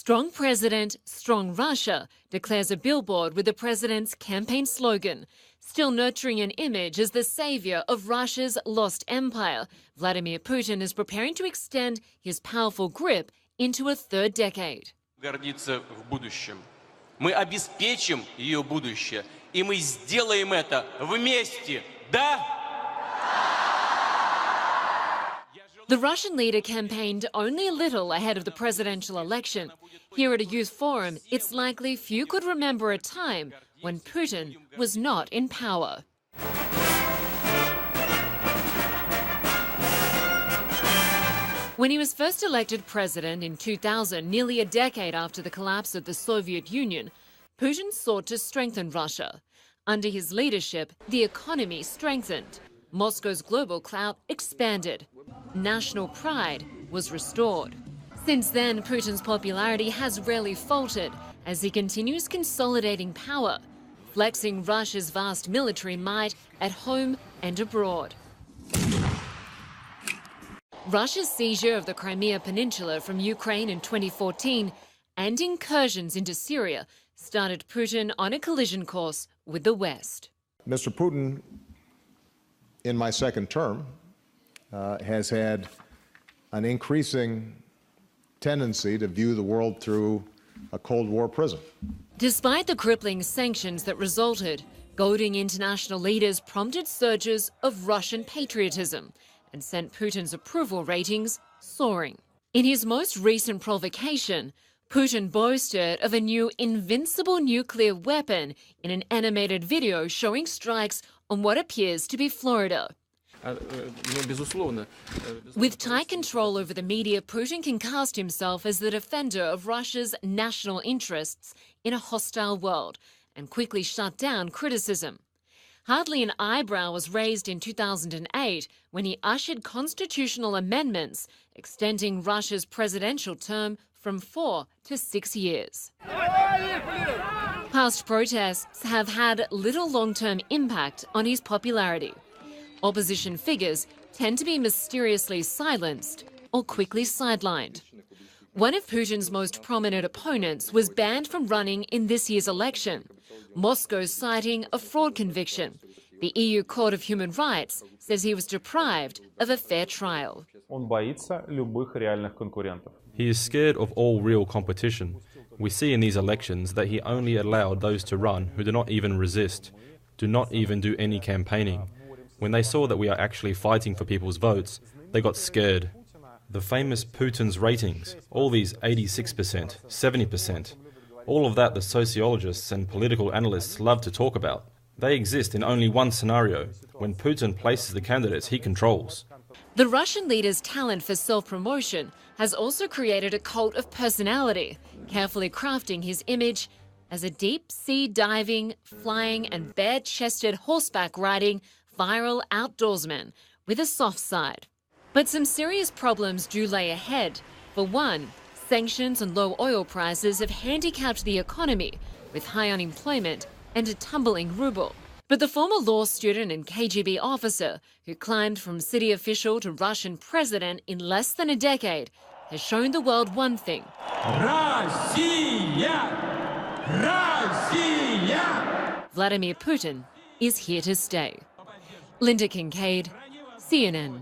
Strong President, Strong Russia declares a billboard with the president's campaign slogan. Still nurturing an image as the savior of Russia's lost empire, Vladimir Putin is preparing to extend his powerful grip into a third decade. Гордиться в будущем. Мы обеспечим ее будущее, и мы сделаем это вместе, да? The Russian leader campaigned only a little ahead of the presidential election. Here at a youth forum, it's likely few could remember a time when Putin was not in power. When he was first elected president in 2000, nearly a decade after the collapse of the Soviet Union, Putin sought to strengthen Russia. Under his leadership, the economy strengthened. Moscow's global clout expanded. National pride was restored. Since then, Putin's popularity has rarely faltered as he continues consolidating power, flexing Russia's vast military might at home and abroad. Russia's seizure of the Crimea Peninsula from Ukraine in 2014 and incursions into Syria started Putin on a collision course with the West. Mr. Putin, in my second term, has had an increasing tendency to view the world through a Cold War prism. Despite the crippling sanctions that resulted, goading international leaders prompted surges of Russian patriotism and sent Putin's approval ratings soaring. In his most recent provocation, Putin boasted of a new invincible nuclear weapon in an animated video showing strikes on what appears to be Florida. With tight control over the media, Putin can cast himself as the defender of Russia's national interests in a hostile world and quickly shut down criticism. Hardly an eyebrow was raised in 2008 when he ushered constitutional amendments extending Russia's presidential term from 4 to 6 years. Past protests have had little long-term impact on his popularity. Opposition figures tend to be mysteriously silenced or quickly sidelined. One of Putin's most prominent opponents was banned from running in this year's election, Moscow citing a fraud conviction. The EU Court of Human Rights says he was deprived of a fair trial. He is scared of all real competition. We see in these elections that he only allowed those to run who do not even resist, do not even do any campaigning. When they saw that we are actually fighting for people's votes, they got scared. The famous Putin's ratings, all these 86%, 70%, all of that the sociologists and political analysts love to talk about, they exist in only one scenario, when Putin places the candidates he controls. The Russian leader's talent for self-promotion has also created a cult of personality, carefully crafting his image as a deep-sea diving, flying and bare-chested horseback riding viral outdoorsman with a soft side. But some serious problems do lay ahead. For one, sanctions and low oil prices have handicapped the economy with high unemployment and a tumbling ruble. But the former law student and KGB officer who climbed from city official to Russian president in less than a decade has shown the world one thing. Россия! Россия! Vladimir Putin is here to stay. Lynda Kincade, CNN.